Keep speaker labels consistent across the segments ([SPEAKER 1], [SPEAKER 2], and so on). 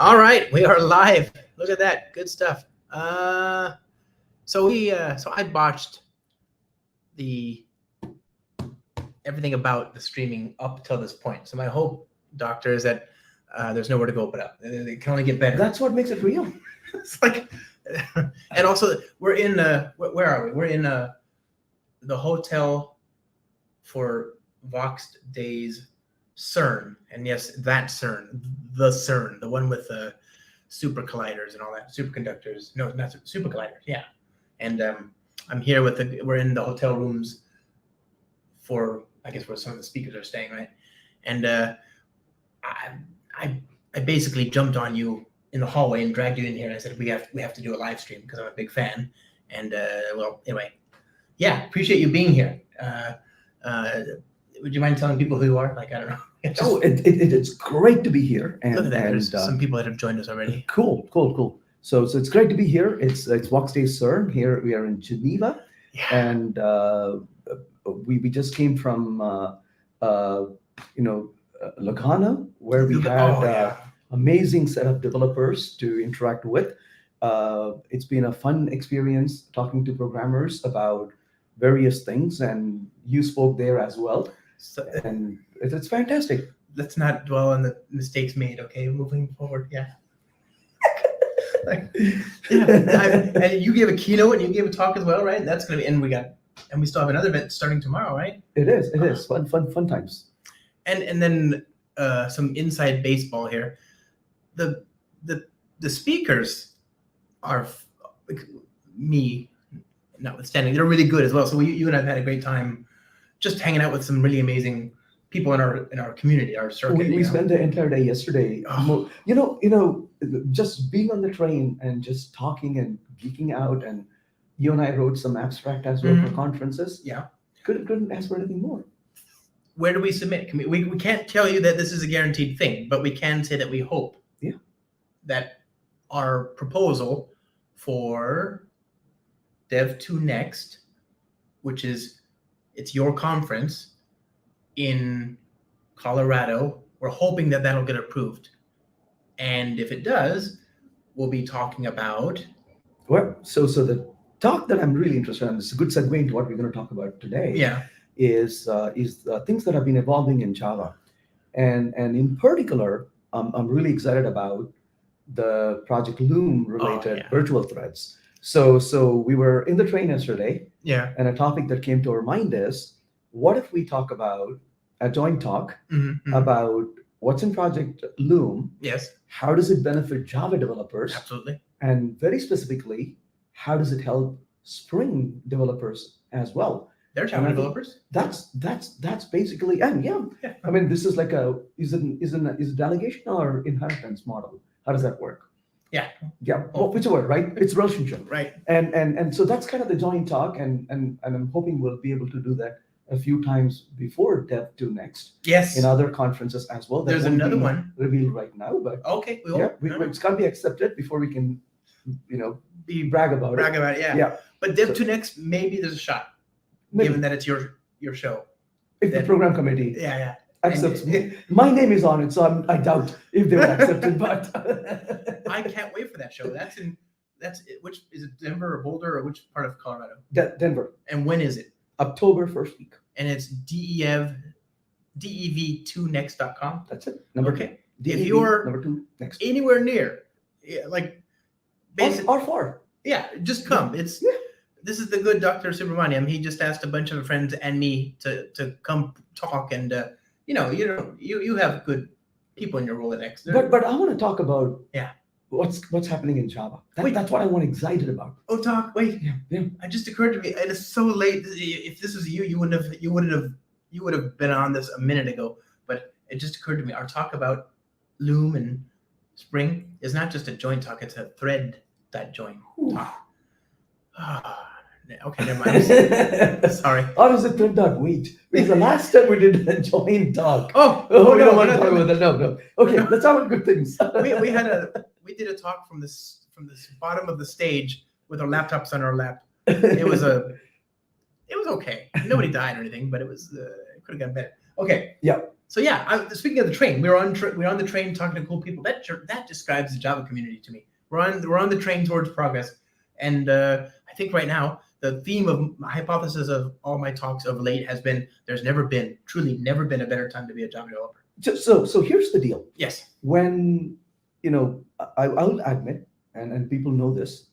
[SPEAKER 1] All right, we are live. Look at that, good stuff. So I botched the everything about the streaming up till this point. So my hope, Doctor, is that there's nowhere to go but up. It can only get better.
[SPEAKER 2] That's what makes it real.
[SPEAKER 1] It's like, and also we're in where are we? We're in the hotel for Voxxed Days CERN, and yes, that CERN, the one with the super colliders and all that, superconductors. No, not super colliders. Yeah, and I'm here with we're in the hotel rooms for, I guess, where some of the speakers are staying, right? And I basically jumped on you in the hallway and dragged you in here, and I said we have to do a live stream because I'm a big fan. And well, anyway, yeah, appreciate you being here. Would you mind telling people who you are? Like, I don't know.
[SPEAKER 2] It's great to be here. And,
[SPEAKER 1] look at that.
[SPEAKER 2] And,
[SPEAKER 1] There's some people that have joined us already.
[SPEAKER 2] Cool. So it's great to be here. It's Voxxed CERN. Here we are in Geneva, and we just came from Lugano, where we had amazing set of developers to interact with. It's been a fun experience talking to programmers about various things, and you spoke there as well. So, and it's fantastic.
[SPEAKER 1] Let's not dwell on the mistakes made. Okay, moving forward. Yeah. And you gave a keynote and you gave a talk as well, right? That's gonna be, and we still have another event starting tomorrow, right?
[SPEAKER 2] It is fun times.
[SPEAKER 1] And then some inside baseball here. The speakers are, me notwithstanding, they're really good as well. So you and I've had a great time just hanging out with some really amazing people in our community, our circuit.
[SPEAKER 2] We spent the entire day yesterday. Just being on the train and just talking and geeking out. And you and I wrote some abstract as well for conferences.
[SPEAKER 1] Yeah,
[SPEAKER 2] couldn't ask for anything more.
[SPEAKER 1] Where do we submit? We can't tell you that this is a guaranteed thing, but we can say that we hope that our proposal for Dev2 Next, which is, it's your conference in Colorado, we're hoping that that'll get approved. And if it does, we'll be talking about.
[SPEAKER 2] Well, so the talk that I'm really interested in, it's a good segue into what we're going to talk about today.
[SPEAKER 1] Yeah.
[SPEAKER 2] Is things that have been evolving in Java, and in particular, I'm really excited about the Project Loom related virtual threads. So we were in the train yesterday, and a topic that came to our mind is, what if we talk about a joint talk about what's in Project Loom?
[SPEAKER 1] Yes.
[SPEAKER 2] How does it benefit Java developers?
[SPEAKER 1] Absolutely. And
[SPEAKER 2] very specifically, how does it help Spring developers as well?
[SPEAKER 1] They're Java developers.
[SPEAKER 2] That's basically, and I mean, this is like is a delegation or inheritance model? How does that work?
[SPEAKER 1] Yeah.
[SPEAKER 2] Well, whichever, right? It's relationship,
[SPEAKER 1] right?
[SPEAKER 2] And so that's kind of the joint talk, and I'm hoping we'll be able to do that a few times before Dev2 Next.
[SPEAKER 1] Yes.
[SPEAKER 2] In other conferences as well.
[SPEAKER 1] There's another one
[SPEAKER 2] revealed right now, but
[SPEAKER 1] okay,
[SPEAKER 2] it's got to be accepted before we can, brag about it.
[SPEAKER 1] Yeah. But Dev2 Next, maybe there's a shot. Maybe. Given that it's your show.
[SPEAKER 2] If the program committee accepts
[SPEAKER 1] me.
[SPEAKER 2] My name is on it, so I doubt if they will accept it, but
[SPEAKER 1] I can't wait for that show. Which is it, Denver or Boulder, or which part of Colorado?
[SPEAKER 2] Denver.
[SPEAKER 1] And when is it?
[SPEAKER 2] October 1st week.
[SPEAKER 1] And it's dev2next.com.
[SPEAKER 2] That's it.
[SPEAKER 1] Okay. If you're
[SPEAKER 2] number 2 next
[SPEAKER 1] anywhere near, like
[SPEAKER 2] basically or far.
[SPEAKER 1] Yeah, just come. This is the good Dr. Subramaniam. He just asked a bunch of friends and me to come talk, and you have good people in your Rolodex.
[SPEAKER 2] But I want to talk about what's happening in Java. That's what I want excited about.
[SPEAKER 1] Oh, talk. Wait.
[SPEAKER 2] Yeah.
[SPEAKER 1] It just occurred to me. It is so late. If this was you would have been on this a minute ago. But it just occurred to me. Our talk about Loom and Spring is not just a joint talk. It's a thread that joint talk. Okay, never mind. Sorry.
[SPEAKER 2] Or is it thread dot wait? Because the last time we did a joint talk.
[SPEAKER 1] Oh,
[SPEAKER 2] we don't want to talk about that. No. Okay, let's talk about good things.
[SPEAKER 1] we did a talk from this bottom of the stage with our laptops on our lap. It was okay. Nobody died or anything, but it could have gotten better. Okay.
[SPEAKER 2] Yeah.
[SPEAKER 1] So yeah, speaking of the train, we're on the train talking to cool people. That describes the Java community to me. We're on the train towards progress, and I think right now the theme of my hypothesis of all my talks of late has been there's truly never been a better time to be a Java developer.
[SPEAKER 2] So here's the deal.
[SPEAKER 1] Yes.
[SPEAKER 2] When I'll admit, and people know this,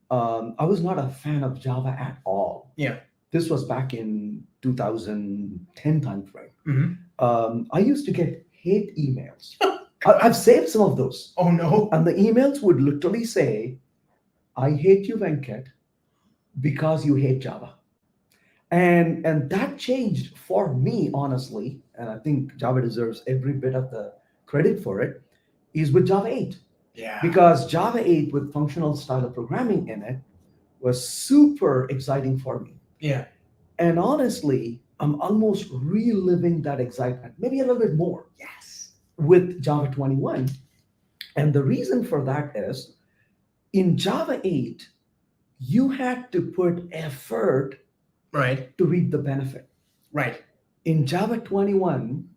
[SPEAKER 2] I was not a fan of Java at all.
[SPEAKER 1] Yeah.
[SPEAKER 2] This was back in 2010 timeframe.
[SPEAKER 1] Mm-hmm.
[SPEAKER 2] I used to get hate emails. I've saved some of those.
[SPEAKER 1] Oh no.
[SPEAKER 2] And the emails would literally say, "I hate you, Venkat, because you hate Java." And that changed for me, honestly, and I think Java deserves every bit of the credit for it, is with Java 8.
[SPEAKER 1] Yeah.
[SPEAKER 2] Because Java 8 with functional style of programming in it was super exciting for me.
[SPEAKER 1] Yeah.
[SPEAKER 2] And honestly, I'm almost reliving that excitement, maybe a little bit more.
[SPEAKER 1] Yes.
[SPEAKER 2] With Java 21. And the reason for that is in Java 8, you had to put effort
[SPEAKER 1] Right.
[SPEAKER 2] to reap the benefit.
[SPEAKER 1] Right.
[SPEAKER 2] In Java 21,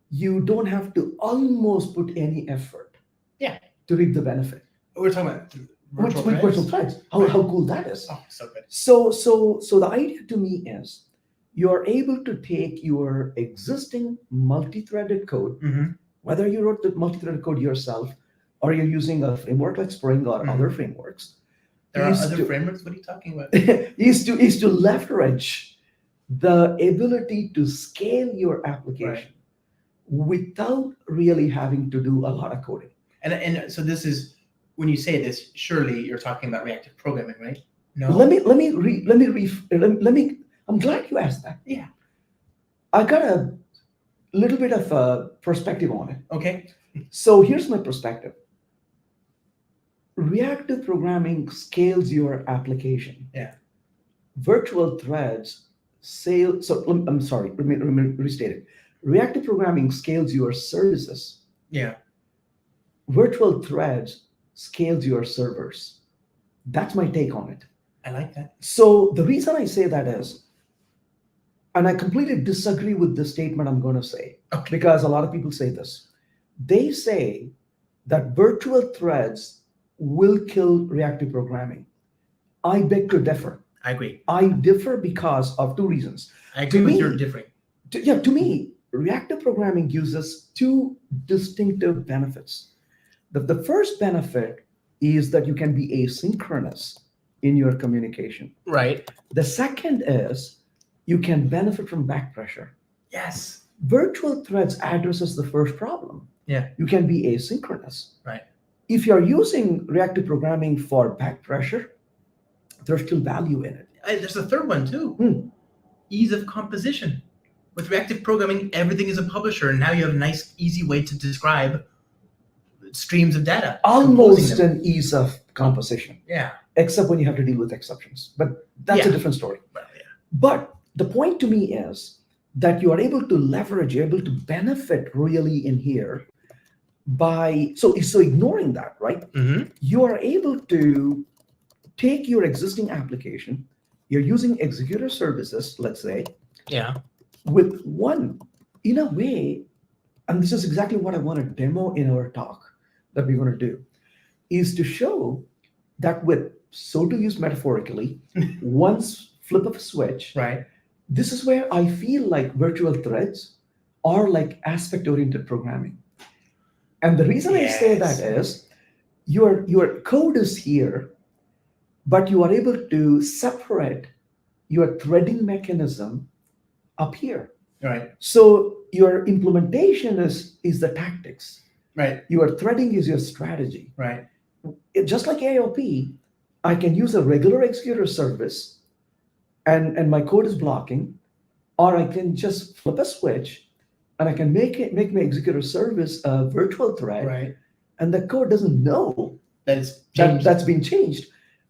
[SPEAKER 2] you don't have to almost put any effort.
[SPEAKER 1] Yeah.
[SPEAKER 2] To reap the benefit.
[SPEAKER 1] We're talking about
[SPEAKER 2] With virtual threads. How cool that is.
[SPEAKER 1] Oh, so good.
[SPEAKER 2] So the idea to me is you're able to take your existing multi-threaded code,
[SPEAKER 1] Mm-hmm.
[SPEAKER 2] whether you wrote the multi-threaded code yourself or you're using a framework like Spring or other frameworks.
[SPEAKER 1] There are other frameworks? What are you talking about?
[SPEAKER 2] is to leverage the ability to scale your application without really having to do a lot of coding.
[SPEAKER 1] And so this is, when you say this, surely you're talking about reactive programming, right? No. I'm glad you asked that. Yeah.
[SPEAKER 2] I got a little bit of a perspective on it.
[SPEAKER 1] Okay.
[SPEAKER 2] So here's my perspective. Reactive programming scales your application.
[SPEAKER 1] Yeah.
[SPEAKER 2] Virtual threads I'm sorry, let me restate it. Reactive programming scales your services.
[SPEAKER 1] Yeah.
[SPEAKER 2] Virtual threads scales your servers. That's my take on it.
[SPEAKER 1] I like that.
[SPEAKER 2] So the reason I say that is, and I completely disagree with the statement I'm going to say, because a lot of people say this. They say that virtual threads will kill reactive programming. I beg to differ.
[SPEAKER 1] I agree.
[SPEAKER 2] I differ because of two reasons.
[SPEAKER 1] I agree with your differing.
[SPEAKER 2] To me, reactive programming uses two distinctive benefits. The first benefit is that you can be asynchronous in your communication.
[SPEAKER 1] Right.
[SPEAKER 2] The second is you can benefit from back pressure.
[SPEAKER 1] Yes.
[SPEAKER 2] Virtual threads addresses the first problem.
[SPEAKER 1] Yeah.
[SPEAKER 2] You can be asynchronous.
[SPEAKER 1] Right.
[SPEAKER 2] If you're using reactive programming for back pressure, there's still value in it.
[SPEAKER 1] There's a third one too. Ease of composition. With reactive programming, everything is a publisher, and now you have a nice, easy way to describe streams of data.
[SPEAKER 2] Almost an ease of composition.
[SPEAKER 1] Yeah.
[SPEAKER 2] Except when you have to deal with exceptions. But that's a different story.
[SPEAKER 1] Well, yeah.
[SPEAKER 2] But the point to me is that you are able to leverage, you're able to benefit really in here by, so ignoring that, right?
[SPEAKER 1] Mm-hmm.
[SPEAKER 2] You are able to take your existing application, you're using executor services, let's say,
[SPEAKER 1] Yeah.
[SPEAKER 2] with one, in a way, and this is exactly what I want to demo in our talk that we're going to do, is to show that with, so to use metaphorically, one flip of a switch,
[SPEAKER 1] Right.
[SPEAKER 2] this is where I feel like virtual threads are like aspect-oriented programming. And the reason I say that is your code is here, but you are able to separate your threading mechanism up here.
[SPEAKER 1] Right.
[SPEAKER 2] So your implementation is the tactics.
[SPEAKER 1] Right.
[SPEAKER 2] Your threading is your strategy.
[SPEAKER 1] Right.
[SPEAKER 2] Just like AOP, I can use a regular executor service and my code is blocking, or I can just flip a switch and I can make my executor service a virtual thread.
[SPEAKER 1] Right.
[SPEAKER 2] And the code doesn't know
[SPEAKER 1] That's
[SPEAKER 2] that's been changed,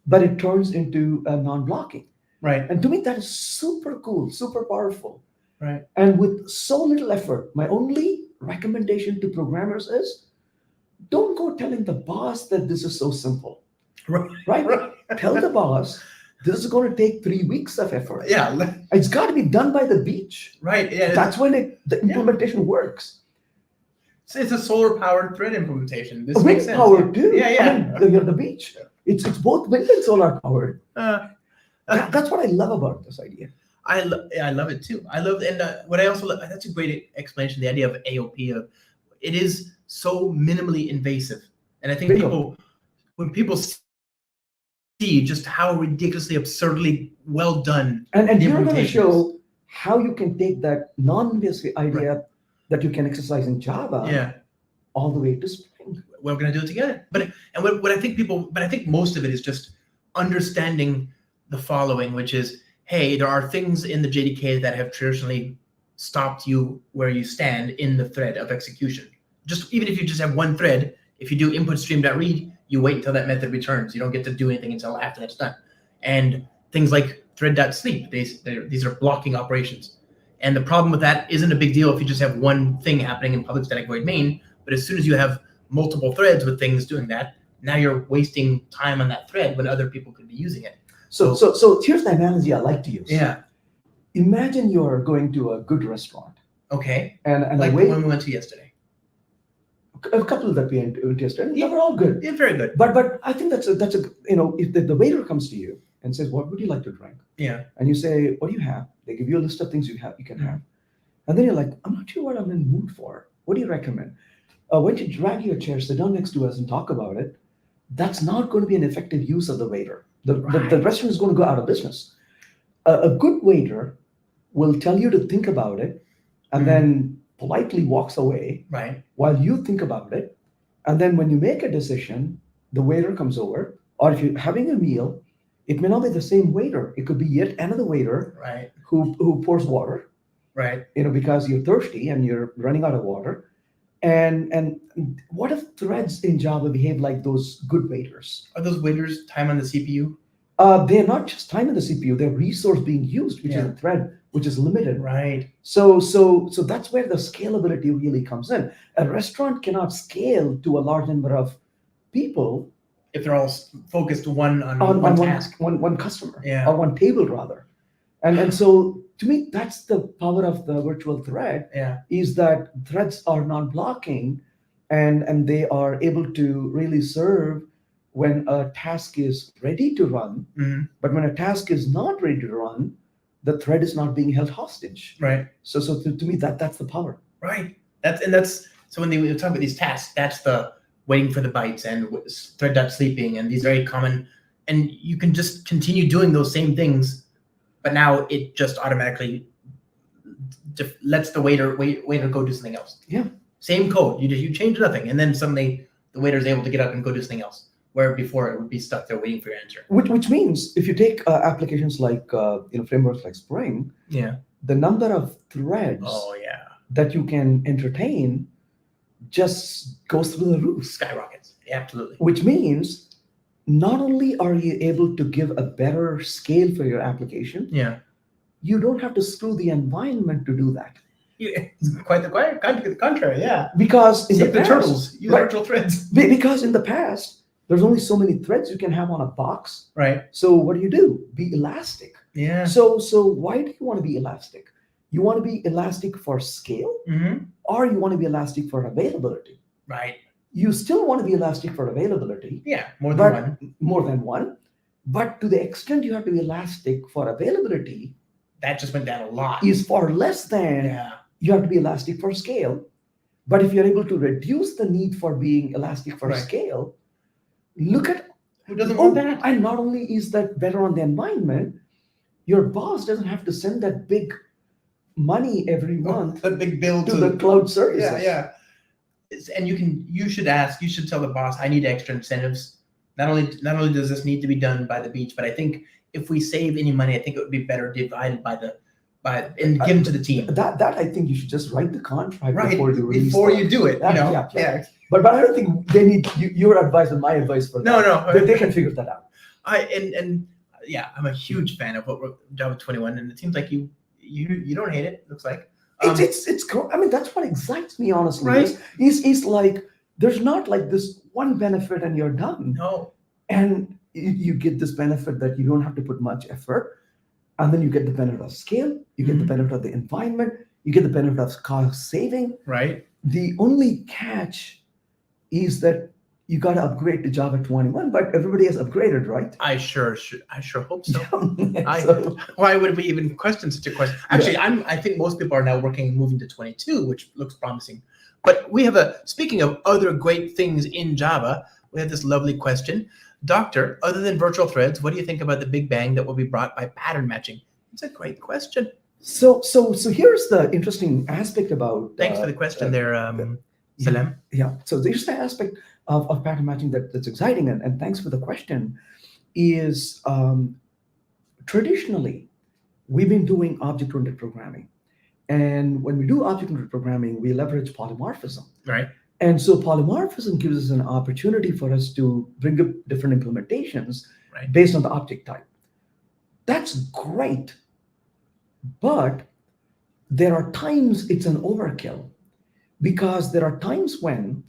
[SPEAKER 2] but it turns into a non-blocking.
[SPEAKER 1] Right.
[SPEAKER 2] And to me, that is super cool, super powerful.
[SPEAKER 1] Right.
[SPEAKER 2] And with so little effort, my only recommendation to programmers is don't go telling the boss that this is so simple. Right? Tell the boss this is going to take 3 weeks of effort.
[SPEAKER 1] Yeah.
[SPEAKER 2] It's got to be done by the beach.
[SPEAKER 1] Right. Yeah.
[SPEAKER 2] That's when the implementation works.
[SPEAKER 1] It's a solar powered thread implementation. This
[SPEAKER 2] Wind
[SPEAKER 1] makes sense.
[SPEAKER 2] powered too.
[SPEAKER 1] Yeah, yeah.
[SPEAKER 2] I mean, you're the beach. It's both wind and solar powered. That's what I love about this idea.
[SPEAKER 1] I love it too. I love, and what I also love, that's a great explanation. The idea of AOP, it is so minimally invasive, and I think
[SPEAKER 2] Bingo.
[SPEAKER 1] when people see just how ridiculously, absurdly well done,
[SPEAKER 2] And
[SPEAKER 1] the
[SPEAKER 2] you're going to
[SPEAKER 1] implementation is.
[SPEAKER 2] show how you can take that non-invasive idea that you can exercise in Java
[SPEAKER 1] Yeah,
[SPEAKER 2] all the way to Spring.
[SPEAKER 1] we're going to do it together. But what I think most of it is just understanding the following, which is, hey, there are things in the JDK that have traditionally stopped you where you stand in the thread of execution. Just even if you just have one thread, if you do input stream.read, you wait until that method returns. You don't get to do anything until after that's done. And things like thread.sleep, these are blocking operations. And the problem with that isn't a big deal if you just have one thing happening in public static void main. But as soon as you have multiple threads with things doing that, now you're wasting time on that thread when other people could be using it.
[SPEAKER 2] So here's the analogy I like to use.
[SPEAKER 1] Yeah.
[SPEAKER 2] Imagine you're going to a good restaurant.
[SPEAKER 1] Okay.
[SPEAKER 2] And
[SPEAKER 1] Like the one we went to yesterday.
[SPEAKER 2] A couple that we went yesterday, they were all good.
[SPEAKER 1] Yeah, very good.
[SPEAKER 2] But I think that's a if the waiter comes to you and says, "What would you like to drink?"
[SPEAKER 1] Yeah.
[SPEAKER 2] And you say, "What do you have?" They give you a list of things you can have, and then you're like, "I'm not sure what I'm in the mood for. What do you recommend?" When you drag your chair, sit down next to us, and talk about it, that's not going to be an effective use of the waiter. The restaurant is going to go out of business. A good waiter will tell you to think about it, and then politely walks away while you think about it. And then when you make a decision, the waiter comes over, or if you're having a meal, it may not be the same waiter. It could be yet another waiter who pours water, because you're thirsty and you're running out of water. And what if threads in Java behave like those good waiters?
[SPEAKER 1] Are those waiters time on the CPU?
[SPEAKER 2] They're not just time in the CPU, they're resource being used, which is a thread, which is limited.
[SPEAKER 1] Right.
[SPEAKER 2] So that's where the scalability really comes in. A restaurant cannot scale to a large number of people
[SPEAKER 1] if they're all focused on one task,
[SPEAKER 2] one customer,
[SPEAKER 1] or
[SPEAKER 2] one table rather. And so to me, that's the power of the virtual thread. Is that threads are non-blocking, and they are able to really serve when a task is ready to run. But when a task is not ready to run, the thread is not being held hostage.
[SPEAKER 1] Right.
[SPEAKER 2] So to me, that's the power.
[SPEAKER 1] Right. That's so when we talk about these tasks, that's the waiting for the bytes and thread.sleeping and these very common, and you can just continue doing those same things, but now it just automatically lets the waiter go do something else.
[SPEAKER 2] Yeah.
[SPEAKER 1] Same code. You change nothing, and then suddenly the waiter is able to get up and go do something else, where before it would be stuck there waiting for your answer.
[SPEAKER 2] Which means if you take applications like frameworks like Spring, the number of threads that you can entertain just goes through the roof.
[SPEAKER 1] Skyrockets. Absolutely.
[SPEAKER 2] Which means not only are you able to give a better scale for your application, you don't have to screw the environment to do that.
[SPEAKER 1] It's quite the contrary,
[SPEAKER 2] Because in
[SPEAKER 1] Save
[SPEAKER 2] the past,
[SPEAKER 1] turtles, use virtual threads.
[SPEAKER 2] Because in the past, there's only so many threads you can have on a box.
[SPEAKER 1] Right.
[SPEAKER 2] So what do? Be elastic.
[SPEAKER 1] Yeah.
[SPEAKER 2] So why do you want to be elastic? You want to be elastic for scale, or you want to be elastic for availability.
[SPEAKER 1] Right.
[SPEAKER 2] You still want to be elastic for availability.
[SPEAKER 1] Yeah,
[SPEAKER 2] More than one. But to the extent you have to be elastic for availability,
[SPEAKER 1] that just went down a lot.
[SPEAKER 2] Is far less than you have to be elastic for scale. But if you're able to reduce the need for being elastic for scale, look at
[SPEAKER 1] who doesn't want that.
[SPEAKER 2] And not only is that better on the environment, your boss doesn't have to send that big money every month,
[SPEAKER 1] the big bill
[SPEAKER 2] to the cloud services.
[SPEAKER 1] Yeah. And you should tell the boss, I need extra incentives. Not only does this need to be done by the beach, but I think if we save any money, I think it would be better divided and given to the team.
[SPEAKER 2] That I think you should just write the contract before you release.
[SPEAKER 1] Before you do it,
[SPEAKER 2] Yeah. But I don't think they need your advice and my advice for that.
[SPEAKER 1] No.
[SPEAKER 2] They can figure that out.
[SPEAKER 1] I'm a huge fan of what Java 21, and it seems like you don't hate it. Looks like
[SPEAKER 2] it's I mean, that's what excites me, honestly.
[SPEAKER 1] Right.
[SPEAKER 2] Is like there's not like this one benefit and you're done.
[SPEAKER 1] No.
[SPEAKER 2] And you get this benefit that you don't have to put much effort, and then you get the benefit of scale. You get the benefit of the environment. You get the benefit of cost saving.
[SPEAKER 1] Right.
[SPEAKER 2] The only catch is that you got to upgrade to Java 21, but everybody has upgraded, right?
[SPEAKER 1] I sure hope so.
[SPEAKER 2] So,
[SPEAKER 1] Why would we even question such a question? Actually, I think most people are now moving to 22, which looks promising. But we have speaking of other great things in Java, we have this lovely question. Doctor, other than virtual threads, what do you think about the big bang that will be brought by pattern matching? It's a great question.
[SPEAKER 2] So here's the interesting aspect about.
[SPEAKER 1] Thanks for the question there, Salem.
[SPEAKER 2] Yeah. So the interesting aspect of pattern matching that's exciting, and thanks for the question, is traditionally we've been doing object-oriented programming. And when we do object-oriented programming, we leverage polymorphism.
[SPEAKER 1] Right.
[SPEAKER 2] And so polymorphism gives us an opportunity for us to bring up different implementations based on the object type. That's great. But there are times it's an overkill, because there are times when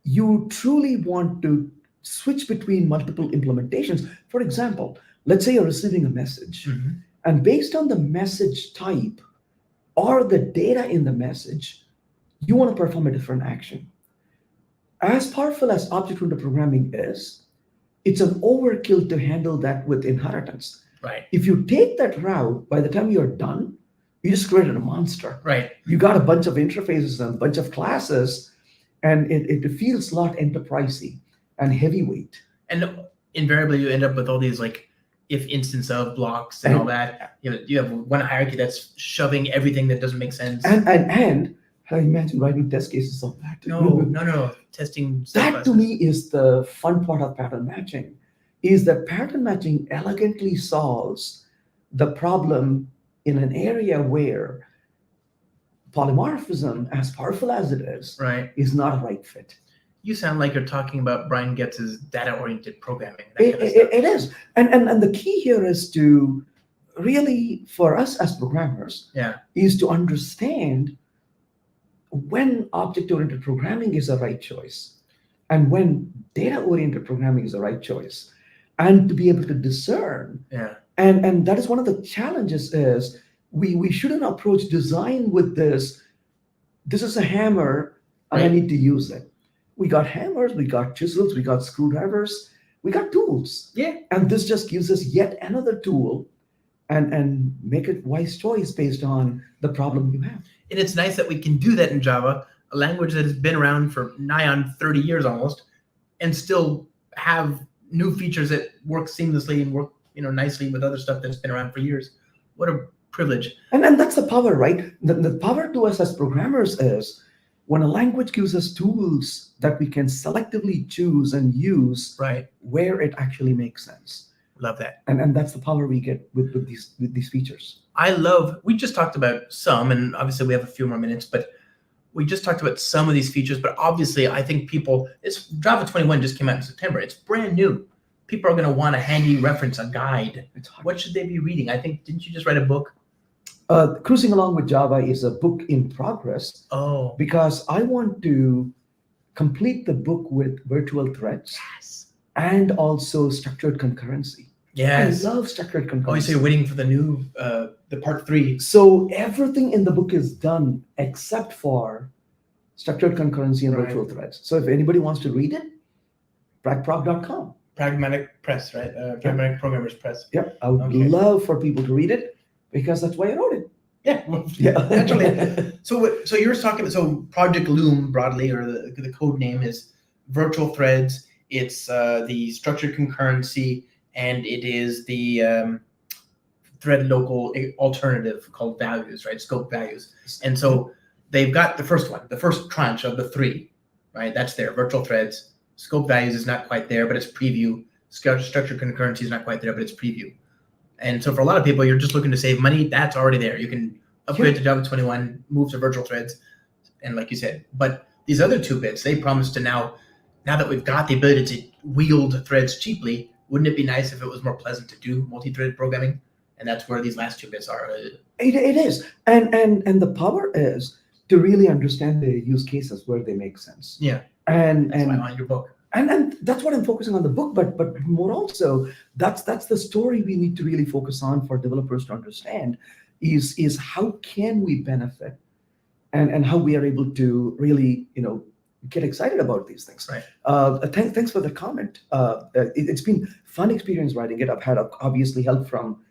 [SPEAKER 2] you truly want to switch between multiple implementations. For example, let's say you're receiving a message, and based on the message type or the data in the message, you want to perform a different action. As powerful as object-oriented programming is, it's an overkill to handle that with inheritance.
[SPEAKER 1] Right.
[SPEAKER 2] If you take that route, by the time you're done, you just created a monster.
[SPEAKER 1] Right.
[SPEAKER 2] You got a bunch of interfaces and a bunch of classes, and it feels a lot enterprisey and heavyweight.
[SPEAKER 1] And invariably, you end up with all these like if instance of blocks and all that. You have one hierarchy that's shoving everything that doesn't make sense.
[SPEAKER 2] And I imagine writing test cases on that.
[SPEAKER 1] No. Testing.
[SPEAKER 2] That to me is the fun part of pattern matching, is that pattern matching elegantly solves the problem in an area where polymorphism, as powerful as it is not a right fit.
[SPEAKER 1] You sound like you're talking about Brian Getz's data-oriented programming.
[SPEAKER 2] It is. And the key here is to really, for us as programmers, is to understand when object-oriented programming is the right choice and when data-oriented programming is the right choice, and to be able to discern. And that is one of the challenges is we shouldn't approach design with this is a hammer and I need to use it. We got hammers, we got chisels, we got screwdrivers, we got tools. And this just gives us yet another tool and make a wise choice based on the problem you have.
[SPEAKER 1] And it's nice that we can do that in Java, a language that has been around for nigh on 30 years almost, and still have new features that work seamlessly and work nicely with other stuff that's been around for years. What a privilege.
[SPEAKER 2] And that's the power, right? The power to us as programmers is when a language gives us tools that we can selectively choose and use where it actually makes sense.
[SPEAKER 1] Love that.
[SPEAKER 2] And that's the power we get with these features.
[SPEAKER 1] We just talked about some, and obviously we have a few more minutes, but we just talked about some of these features, but obviously I think Java 21 just came out in September. It's brand new. People are going to want a handy reference, a guide. What should they be reading? I think, didn't you just write a book?
[SPEAKER 2] Cruising Along with Java is a book in progress. Because I want to complete the book with virtual threads and also structured concurrency. I love structured concurrency.
[SPEAKER 1] So you're waiting for the new, the part 3.
[SPEAKER 2] So everything in the book is done except for structured concurrency and virtual threads. So if anybody wants to read it, pragprog.com.
[SPEAKER 1] Pragmatic Press, right? Pragmatic Programmers Press.
[SPEAKER 2] Yep. I would love for people to read it because that's why I wrote it.
[SPEAKER 1] Naturally. So you were talking. So Project Loom broadly, or the code name is virtual threads. It's the structured concurrency, and it is the thread local alternative called values, right? Scope values. And so they've got the first one, the first tranche of the 3, right? That's there. Virtual threads. Scope values is not quite there, but it's preview. Structured concurrency is not quite there, but it's preview. And so for a lot of people, you're just looking to save money. That's already there. You can upgrade to Java 21, move to virtual threads, and like you said. But these other 2 bits, they promise to now that we've got the ability to wield threads cheaply, wouldn't it be nice if it was more pleasant to do multi-threaded programming? And that's where these last 2 bits are.
[SPEAKER 2] It is. And the power is to really understand the use cases where they make sense. And
[SPEAKER 1] that's why on your book.
[SPEAKER 2] And that's what I'm focusing on the book, but more also, that's the story we need to really focus on for developers to understand is how can we benefit and how we are able to really, get excited about these things.
[SPEAKER 1] Right.
[SPEAKER 2] Thanks for the comment. It's been fun experience writing it. I've had obviously help from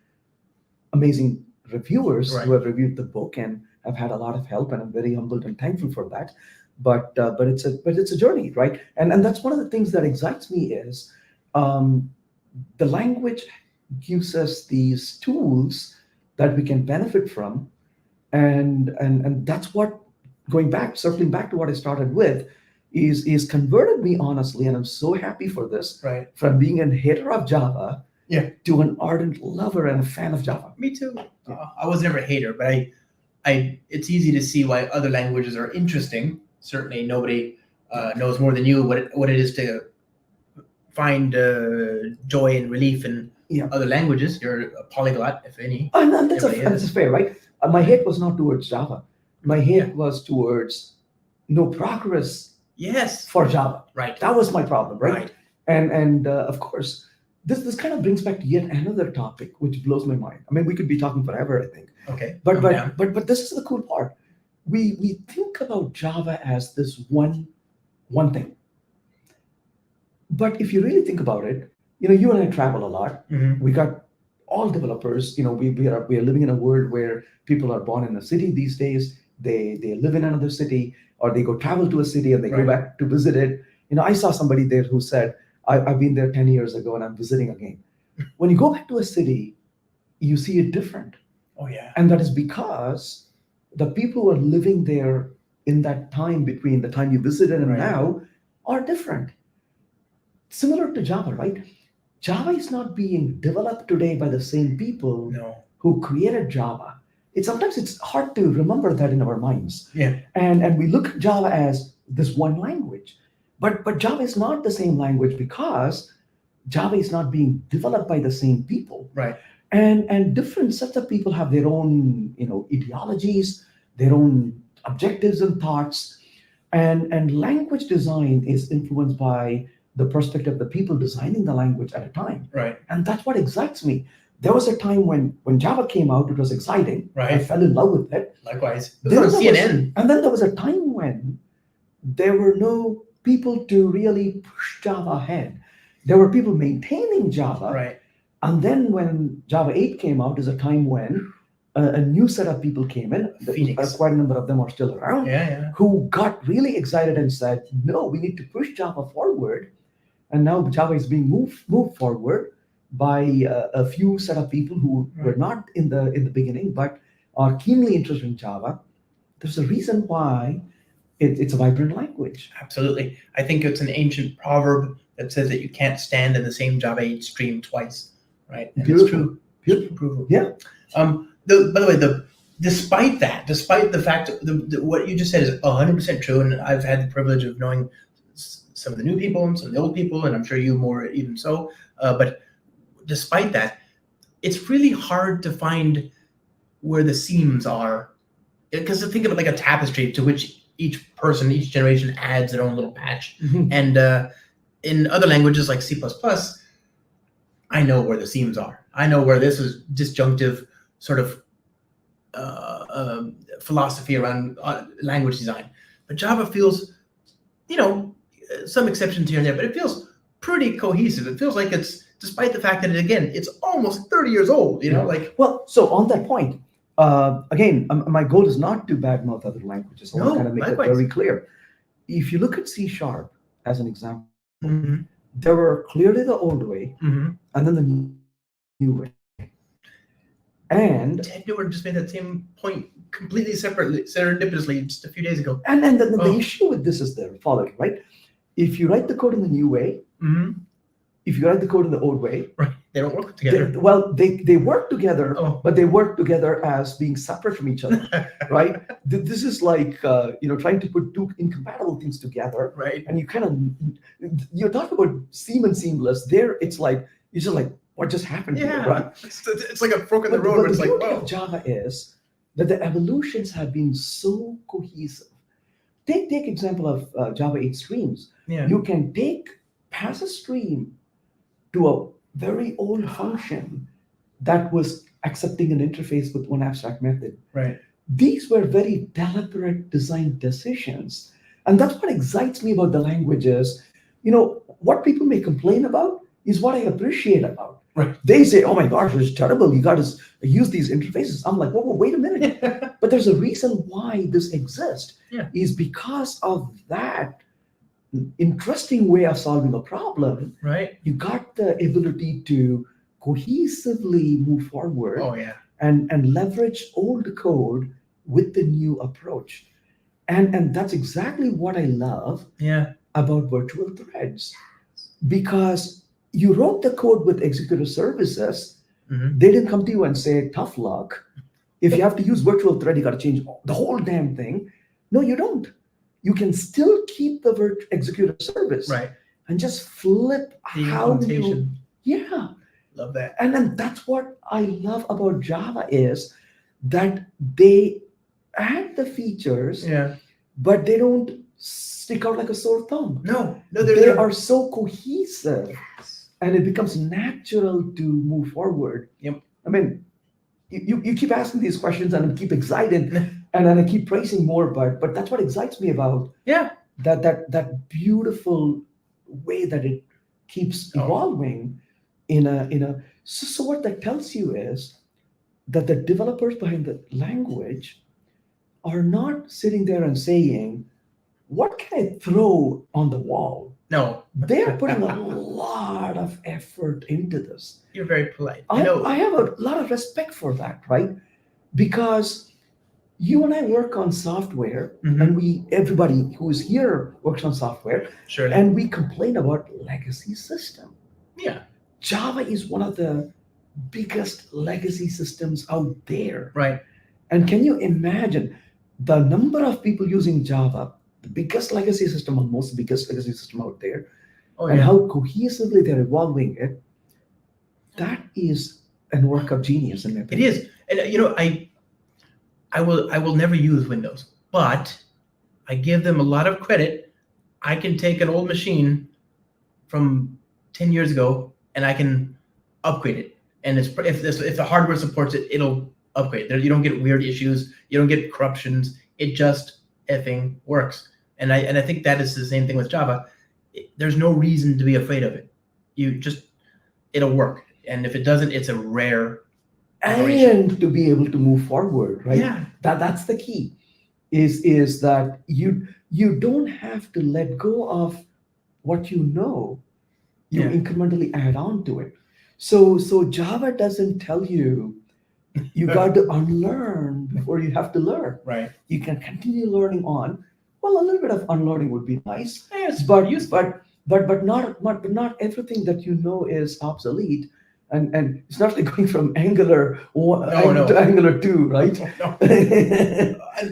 [SPEAKER 2] amazing reviewers
[SPEAKER 1] Right.
[SPEAKER 2] who have reviewed the book, and I've had a lot of help, and I'm very humbled and thankful for that. But it's a journey, right? And that's one of the things that excites me is the language gives us these tools that we can benefit from, and that's what, circling back to what I started with, is converted me honestly, and I'm so happy for this,
[SPEAKER 1] Right.
[SPEAKER 2] from being a hater of Java,
[SPEAKER 1] Yeah,
[SPEAKER 2] to an ardent lover and a fan of Java.
[SPEAKER 1] me too. I was never a hater, but it's easy to see why other languages are interesting. Certainly, nobody knows more than you what it is to find joy and relief in other languages. You're a polyglot, if any.
[SPEAKER 2] And that's fair, right? My hate was not towards Java. My hate was towards no progress.
[SPEAKER 1] Yes.
[SPEAKER 2] For Java.
[SPEAKER 1] Right.
[SPEAKER 2] That was my problem, right?
[SPEAKER 1] Right.
[SPEAKER 2] And of course, this kind of brings back to yet another topic, which blows my mind. I mean, we could be talking forever, I think.
[SPEAKER 1] Okay.
[SPEAKER 2] But this is the cool part. We think about Java as this one thing. But if you really think about it, you and I travel a lot.
[SPEAKER 1] Mm-hmm.
[SPEAKER 2] We got all developers. We are living in a world where people are born in a city these days. They live in another city, or they go travel to a city and they go back to visit it. I saw somebody there who said, I've been there 10 years ago and I'm visiting again. When you go back to a city, you see it different.
[SPEAKER 1] Oh, yeah.
[SPEAKER 2] And that is because the people who are living there in that time between the time you visited and now are different. Similar to Java, right? Java is not being developed today by the same people who created Java. Sometimes it's hard to remember that in our minds.
[SPEAKER 1] Yeah.
[SPEAKER 2] And we look at Java as this one language. But Java is not the same language because Java is not being developed by the same people.
[SPEAKER 1] Right.
[SPEAKER 2] And different sets of people have their own, ideologies, their own objectives and thoughts. And language design is influenced by the perspective of the people designing the language at a time.
[SPEAKER 1] Right.
[SPEAKER 2] And that's what excites me. There was a time when Java came out, it was exciting.
[SPEAKER 1] Right.
[SPEAKER 2] I fell in love with it.
[SPEAKER 1] Likewise. It was on CNN.
[SPEAKER 2] And then there was a time when there were no people to really push Java ahead. There were people maintaining Java.
[SPEAKER 1] Right.
[SPEAKER 2] And then when Java 8 came out, is a time when a new set of people came in.
[SPEAKER 1] Phoenix.
[SPEAKER 2] Quite a number of them are still around.
[SPEAKER 1] Yeah.
[SPEAKER 2] Who got really excited and said, no, we need to push Java forward. And now Java is being moved forward by a few set of people who were not in the beginning, but are keenly interested in Java. There's a reason why it's a vibrant language.
[SPEAKER 1] Absolutely. I think it's an ancient proverb that says that you can't stand in the same Java 8 stream twice, right? And
[SPEAKER 2] Beautiful.
[SPEAKER 1] It's true.
[SPEAKER 2] Beautiful. Yeah.
[SPEAKER 1] By the way, despite the fact that what you just said is 100% true, and I've had the privilege of knowing some of the new people and some of the old people, and I'm sure you more even so, but despite that, it's really hard to find where the seams are, because think of it like a tapestry to which each generation adds their own little patch.
[SPEAKER 2] Mm-hmm.
[SPEAKER 1] And in other languages like C++, I know where the seams are. I know where this is disjunctive sort of philosophy around language design. But Java feels, some exceptions here and there, but it feels pretty cohesive. It feels like it's, despite the fact that it's almost 30 years old,
[SPEAKER 2] Well, so on that point, again, my goal is not to badmouth other languages. I want to kind of make that very clear. If you look at C# as an example, there were clearly the old way and then the new way. And
[SPEAKER 1] Ted Neward just made that same point completely separately, serendipitously, just a few days ago.
[SPEAKER 2] And then the issue with this is the following, right? If you write the code in the new way, if you write the code in the old way,
[SPEAKER 1] they don't work together.
[SPEAKER 2] They work together, but they work together as being separate from each other, right? This is like trying to put two incompatible things together,
[SPEAKER 1] right?
[SPEAKER 2] And you're talking about seam and seamless. There, it's like you're just like, what just happened here, right?
[SPEAKER 1] It's like a fork in the road. Where it's like,
[SPEAKER 2] whoa. Of Java is that the evolutions have been so cohesive. Take example of Java 8 streams.
[SPEAKER 1] Yeah.
[SPEAKER 2] You can pass a stream to a very old function that was accepting an interface with one abstract method.
[SPEAKER 1] Right.
[SPEAKER 2] these were very deliberate design decisions. And that's what excites me about the languages. What people may complain about is what I appreciate about.
[SPEAKER 1] Right.
[SPEAKER 2] They say, oh my gosh, it's terrible. You got to use these interfaces. I'm like, whoa, wait a minute. But there's a reason why this exists.
[SPEAKER 1] Yeah.
[SPEAKER 2] Is because of that interesting way of solving a problem.
[SPEAKER 1] Right.
[SPEAKER 2] You got the ability to cohesively move forward.
[SPEAKER 1] Oh yeah.
[SPEAKER 2] And leverage old code with the new approach. And that's exactly what I love about virtual threads. Because you wrote the code with executive services, they didn't come to you and say, tough luck. If you have to use virtual thread, you got to change the whole damn thing. No, you don't. You can still keep the executive service,
[SPEAKER 1] right,
[SPEAKER 2] and just flip
[SPEAKER 1] the
[SPEAKER 2] how you.
[SPEAKER 1] implementation.
[SPEAKER 2] Yeah.
[SPEAKER 1] Love that.
[SPEAKER 2] And then that's what I love about Java is that they add the features, but they don't stick out like a sore thumb.
[SPEAKER 1] No,
[SPEAKER 2] they are so cohesive, and it becomes natural to move forward.
[SPEAKER 1] Yep.
[SPEAKER 2] I mean, you keep asking these questions, and I keep excited, and then I keep praising more. But that's what excites me about that beautiful way that it keeps evolving. So what that tells you is that the developers behind the language are not sitting there and saying, what can I throw on the wall?
[SPEAKER 1] No.
[SPEAKER 2] They are putting a lot of effort into this.
[SPEAKER 1] You're very polite.
[SPEAKER 2] I have a lot of respect for that, right? Because you and I work on software, and everybody who is here works on software, and we complain about legacy system.
[SPEAKER 1] Yeah.
[SPEAKER 2] Java is one of the biggest legacy systems out there.
[SPEAKER 1] Right.
[SPEAKER 2] And can you imagine the number of people using Java, the biggest legacy system, almost the biggest legacy system out there, and how cohesively they're evolving it? That is a work of genius in my opinion.
[SPEAKER 1] It is. And I will never use Windows, but I give them a lot of credit. I can take an old machine from 10 years ago and I can upgrade it. And if the hardware supports it, it'll upgrade. You don't get weird issues. You don't get corruptions. It just effing works. And I think that is the same thing with Java. There's no reason to be afraid of it. It'll work. And if it doesn't, it's a rare operation.
[SPEAKER 2] And to be able to move forward, right?
[SPEAKER 1] Yeah.
[SPEAKER 2] That's the key. Is that you don't have to let go of what you know. You incrementally add on to it. So Java doesn't tell you got to unlearn before you have to learn.
[SPEAKER 1] Right.
[SPEAKER 2] You can continue learning on. Well, a little bit of unlearning would be nice.
[SPEAKER 1] Yes,
[SPEAKER 2] but not everything that you know is obsolete. And it's not like going from Angular 1 to Angular 2, right?
[SPEAKER 1] No.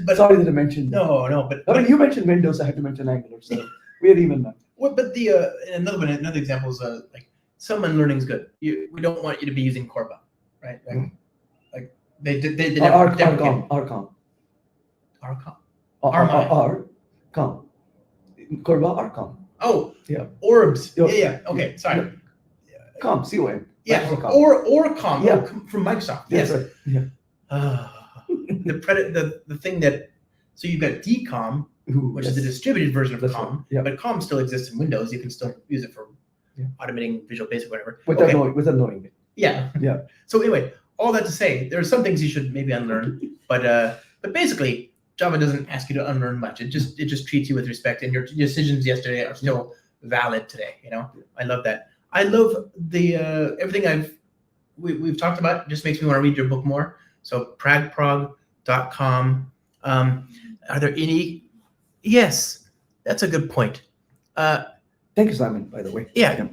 [SPEAKER 2] But sorry that I mentioned.
[SPEAKER 1] No. But
[SPEAKER 2] I mean, you mentioned Windows, I had to mention Angular, so we're even now.
[SPEAKER 1] Well, but another example is like some unlearning is good. We don't want you to be using Corba, right? Like they never
[SPEAKER 2] Arcom. Corba Arcom.
[SPEAKER 1] Oh
[SPEAKER 2] yeah.
[SPEAKER 1] Orbs. Yeah. Okay, sorry.
[SPEAKER 2] Com, COM.
[SPEAKER 1] Yeah, or Com.
[SPEAKER 2] Yeah.
[SPEAKER 1] From Microsoft.
[SPEAKER 2] Yes. Right. Yeah.
[SPEAKER 1] The thing that, so you've got DCOM, which is the distributed version of COM, but COM still exists in Windows. You can still use it for automating Visual Basic, whatever.
[SPEAKER 2] Without knowing it.
[SPEAKER 1] Yeah.
[SPEAKER 2] Yeah.
[SPEAKER 1] So anyway, all that to say, there are some things you should maybe unlearn, but basically, Java doesn't ask you to unlearn much. It just treats you with respect, and your decisions yesterday are still valid today. I love that. I love the everything we've talked about. Just makes me want to read your book more. So pragprog.com. Are there any? Yes, that's a good point.
[SPEAKER 2] Thank you, Simon, by the way.
[SPEAKER 1] Yeah.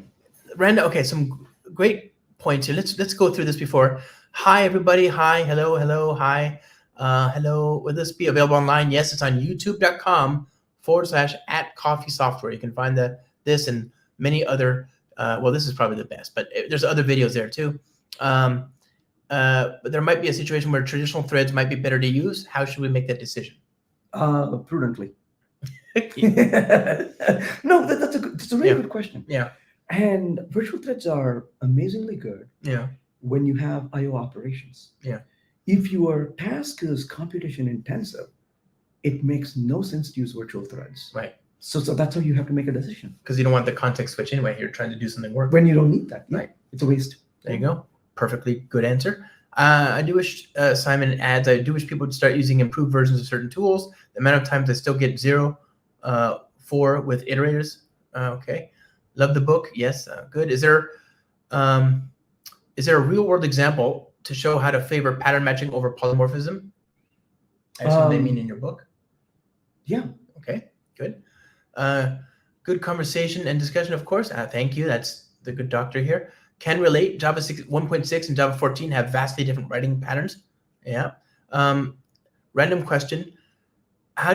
[SPEAKER 1] Randa, okay, some great points here. Let's go through this before. Hi, everybody. Hi, hello, hi. Hello, will this be available online? Yes, it's on youtube.com/@coffeesoftware. You can find this and many other, well, this is probably the best, but there's other videos there too. But there might be a situation where traditional threads might be better to use. How should we make that decision?
[SPEAKER 2] Prudently. No, that's a really good question.
[SPEAKER 1] Yeah.
[SPEAKER 2] And virtual threads are amazingly good.
[SPEAKER 1] Yeah.
[SPEAKER 2] When you have I/O operations.
[SPEAKER 1] Yeah.
[SPEAKER 2] If your task is computation intensive, it makes no sense to use virtual threads.
[SPEAKER 1] Right.
[SPEAKER 2] So that's how you have to make a decision.
[SPEAKER 1] Because you don't want the context switch anyway. You're trying to do something work.
[SPEAKER 2] When you don't need that.
[SPEAKER 1] Right.
[SPEAKER 2] It's a waste.
[SPEAKER 1] There you go. Perfectly good answer. I do wish, Simon adds, I do wish people would start using improved versions of certain tools. The amount of times I still get 0.4 with iterators. Okay. Love the book. Yes. Good. Is there a real world example to show how to favor pattern matching over polymorphism? I assume they mean in your book.
[SPEAKER 2] Yeah.
[SPEAKER 1] Okay. Good. Good conversation and discussion, of course. Thank you. That's the good doctor here. Can relate. Java 1.6 and Java 14 have vastly different writing patterns. Yeah. Random question. How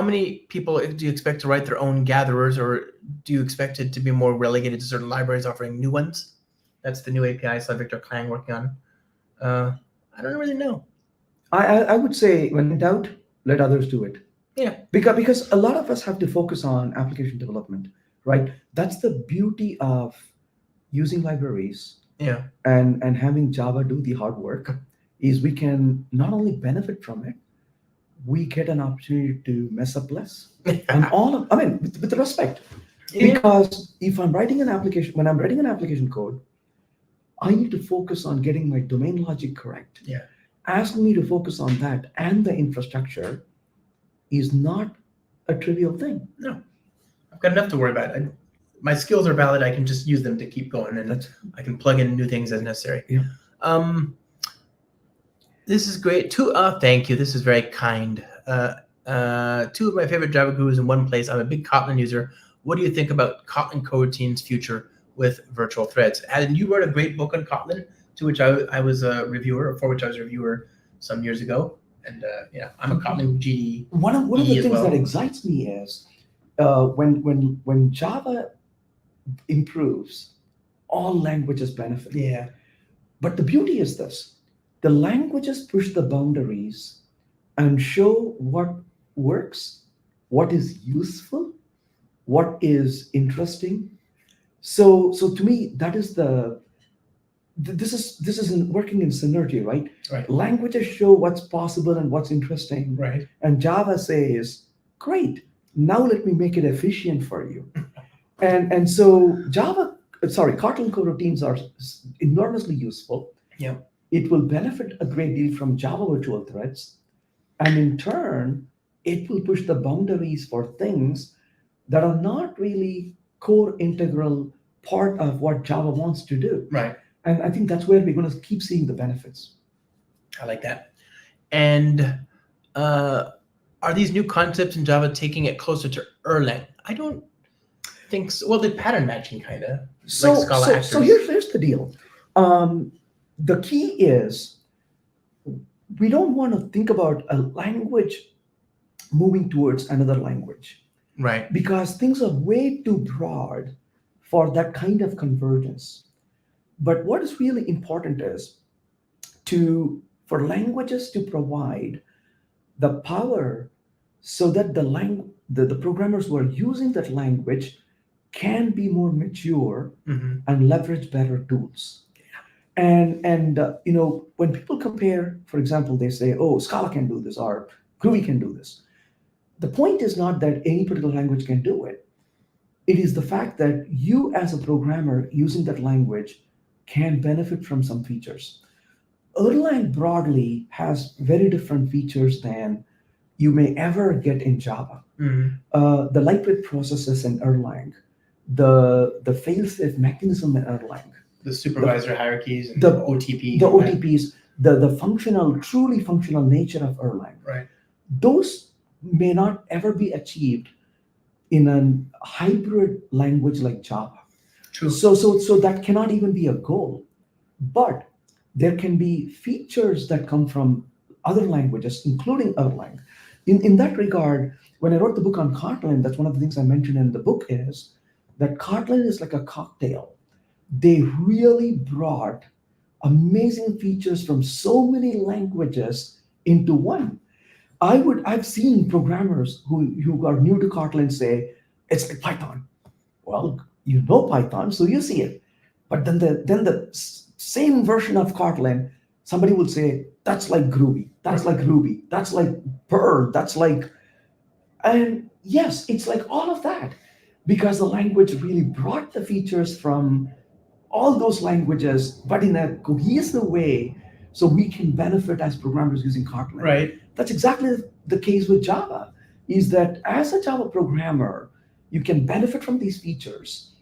[SPEAKER 1] many people do you expect to write their own gatherers, or do you expect it to be more relegated to certain libraries offering new ones? That's the new API I saw Victor Klang working on. I don't really know.
[SPEAKER 2] I would say, when in doubt, let others do it.
[SPEAKER 1] Yeah.
[SPEAKER 2] Because a lot of us have to focus on application development, right? That's the beauty of using libraries.
[SPEAKER 1] Yeah.
[SPEAKER 2] And having Java do the hard work, is we can not only benefit from it, we get an opportunity to mess up less. And with respect.
[SPEAKER 1] Yeah.
[SPEAKER 2] Because if I'm writing an application, when I'm writing an application code, I need to focus on getting my domain logic correct.
[SPEAKER 1] Yeah.
[SPEAKER 2] Asking me to focus on that and the infrastructure is not a trivial thing.
[SPEAKER 1] No. I've got enough to worry about. My skills are valid. I can just use them to keep going, and I can plug in new things as necessary.
[SPEAKER 2] Yeah.
[SPEAKER 1] This is great. Thank you. This is very kind. Two of my favorite Java gurus in one place. I'm a big Kotlin user. What do you think about Kotlin coroutine's future with virtual threads? And you wrote a great book on Kotlin, to which I was a reviewer, or for which I was a reviewer some years ago. And I'm a Kotlin GD.
[SPEAKER 2] One of the things that excites me is when Java improves, all languages benefit.
[SPEAKER 1] Yeah.
[SPEAKER 2] But the beauty is this: the languages push the boundaries and show what works, what is useful, what is interesting. So to me, that is this is working in synergy, right?
[SPEAKER 1] Right.
[SPEAKER 2] Languages show what's possible and what's interesting.
[SPEAKER 1] Right.
[SPEAKER 2] And Java says, great, now let me make it efficient for you. And so Kotlin coroutines are enormously useful.
[SPEAKER 1] Yeah.
[SPEAKER 2] It will benefit a great deal from Java virtual threads. And in turn, it will push the boundaries for things that are not really core integral part of what Java wants to do.
[SPEAKER 1] Right.
[SPEAKER 2] And I think that's where we're going to keep seeing the benefits.
[SPEAKER 1] I like that. And are these new concepts in Java taking it closer to Erlang? I don't think so. Well, the pattern matching kind of.
[SPEAKER 2] So here's the deal. The key is we don't want to think about a language moving towards another language.
[SPEAKER 1] Right.
[SPEAKER 2] Because things are way too broad for that kind of convergence. But what is really important is for languages to provide the power so that the programmers who are using that language can be more mature and leverage better tools. And when people compare, for example, they say, oh, Scala can do this or Groovy can do this. The point is not that any particular language can do it. It is the fact that you as a programmer using that language can benefit from some features. Erlang broadly has very different features than you may ever get in Java. The lightweight processes in Erlang, the fail-safe mechanism in Erlang,
[SPEAKER 1] the supervisor hierarchies, and the OTP.
[SPEAKER 2] The OTPs, the truly functional nature of Erlang.
[SPEAKER 1] Right.
[SPEAKER 2] Those may not ever be achieved in a hybrid language like Java.
[SPEAKER 1] True.
[SPEAKER 2] So that cannot even be a goal. But there can be features that come from other languages, including Erlang. In that regard, when I wrote the book on Kotlin, that's one of the things I mentioned in the book is that Kotlin is like a cocktail. They really brought amazing features from so many languages into one. I've seen programmers who are new to Kotlin say, it's like Python. Well, you know Python, so you see it. But then the same version of Kotlin somebody will say, that's like Groovy, that's like Ruby, that's like Perl, that's like, and yes, it's like all of that, because the language really brought the features from all those languages, but in a cohesive way, so we can benefit as programmers using Kotlin.
[SPEAKER 1] Right.
[SPEAKER 2] That's exactly the case with Java, is that as a Java programmer, you can benefit from these features.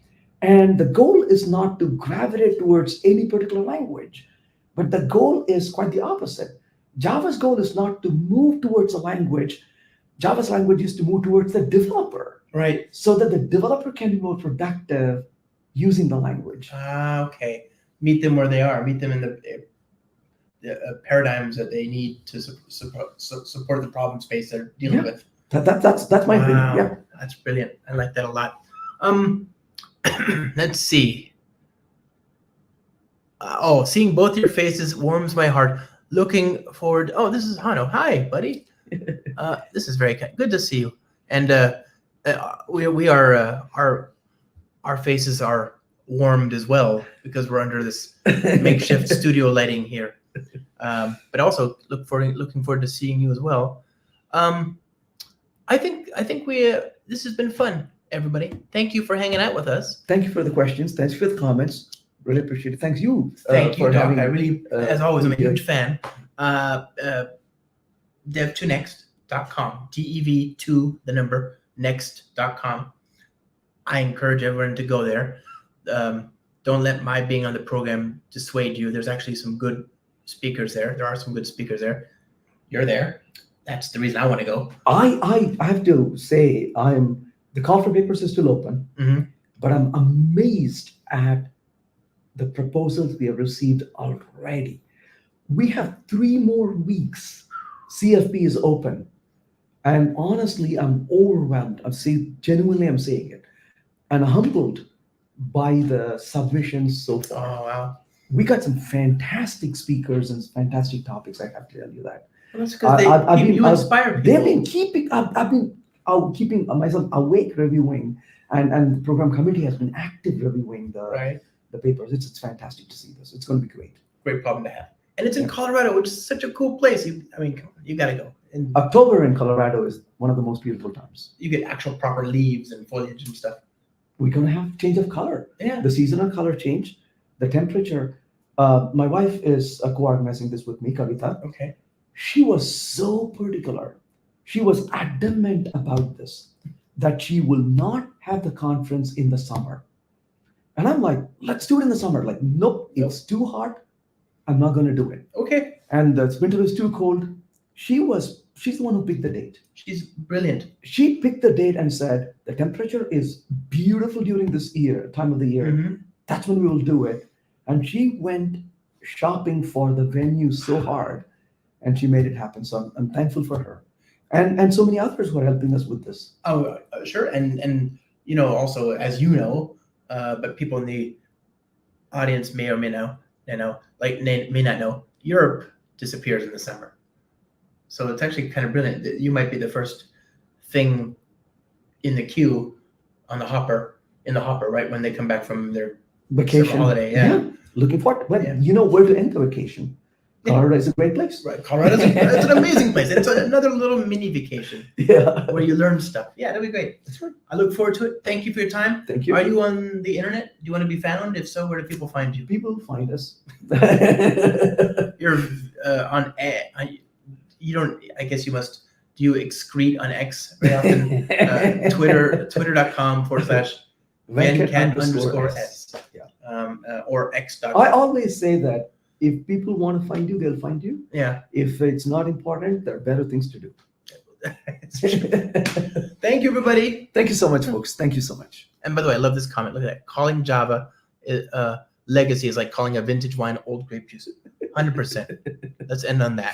[SPEAKER 2] And the goal is not to gravitate towards any particular language, but the goal is quite the opposite. Java's goal is not to move towards a language. Java's language is to move towards the developer.
[SPEAKER 1] Right.
[SPEAKER 2] So that the developer can be more productive using the language.
[SPEAKER 1] Okay. Meet them where they are. Meet them in the paradigms that they need to support the problem space they're dealing with.
[SPEAKER 2] That's my opinion. Yeah,
[SPEAKER 1] that's brilliant. I like that a lot. Let's see. Seeing both your faces warms my heart. Looking forward. Oh, this is Hano. Hi, buddy. This is very good to see you. And we are our faces are warmed as well because we're under this makeshift studio lighting here. But also looking forward to seeing you as well. I think this has been fun, everybody. Thank you for hanging out with us.
[SPEAKER 2] Thank you for the questions. Thanks for the comments. Really appreciate it. Thank you.
[SPEAKER 1] Thank you, Doc. I really, as always, I'm a huge fan. Dev2next.com. DEV2, the number, next.com. I encourage everyone to go there. Don't let my being on the program dissuade you. There's actually some good speakers there. There are some good speakers there. You're there. That's the reason I want to go.
[SPEAKER 2] I have to say, the call for papers is still open, but I'm amazed at the proposals we have received already. We have 3 more weeks. CFP is open. And honestly, I'm overwhelmed. Genuinely, I'm saying it. And humbled by the submissions so far.
[SPEAKER 1] Oh, wow.
[SPEAKER 2] We got some fantastic speakers and fantastic topics, I have to tell you that.
[SPEAKER 1] Well, that's because you inspire people.
[SPEAKER 2] They've been keeping myself awake reviewing, and the program committee has been active reviewing the papers. It's fantastic to see this. It's going to be great.
[SPEAKER 1] Great problem to have. And it's in Colorado, which is such a cool place. You got to go. And
[SPEAKER 2] October in Colorado is one of the most beautiful times.
[SPEAKER 1] You get actual proper leaves and foliage and stuff.
[SPEAKER 2] We're going to have change of color.
[SPEAKER 1] Yeah.
[SPEAKER 2] The seasonal color change, the temperature. My wife is co-organizing this with me, Kavita.
[SPEAKER 1] Okay.
[SPEAKER 2] She was so particular. She was adamant about this, that she will not have the conference in the summer. And I'm like, let's do it in the summer. Like, nope, it's too hot. I'm not going to do it.
[SPEAKER 1] Okay.
[SPEAKER 2] And the winter is too cold. She's the one who picked the date.
[SPEAKER 1] She's brilliant.
[SPEAKER 2] She picked the date and said, the temperature is beautiful during this time of the year. That's when we will do it. And she went shopping for the venue so hard, and she made it happen. So I'm thankful for her. And so many others who are helping us with this.
[SPEAKER 1] Oh, sure. And also, as you know, but people in the audience may or may not know, Europe disappears in the summer. So it's actually kind of brilliant. You might be the first thing in the queue in the hopper, right? When they come back from their
[SPEAKER 2] vacation
[SPEAKER 1] holiday. Yeah.
[SPEAKER 2] Looking forward. Well, you know where to end the vacation. Colorado is a great place.
[SPEAKER 1] Right. Colorado it's an amazing place. It's another little mini vacation.
[SPEAKER 2] Yeah.
[SPEAKER 1] Where you learn stuff. Yeah, that'd be great. That's right. I look forward to it. Thank you for your time.
[SPEAKER 2] Thank you.
[SPEAKER 1] Are you on the internet? Do you want to be found? If so, where do people find you?
[SPEAKER 2] People find us.
[SPEAKER 1] You're on. You don't. I guess you must. Do you excrete on X very often? Twitter.com/Venkat_S.
[SPEAKER 2] Yeah.
[SPEAKER 1] Or X.com.
[SPEAKER 2] I always say that if people want to find you, they'll find you.
[SPEAKER 1] Yeah.
[SPEAKER 2] If it's not important, there are better things to do.
[SPEAKER 1] Thank you, everybody.
[SPEAKER 2] Thank you so much, folks. Thank you so much.
[SPEAKER 1] And by the way, I love this comment. Look at that. Calling Java legacy is like calling a vintage wine old grape juice. 100%. Let's end on that.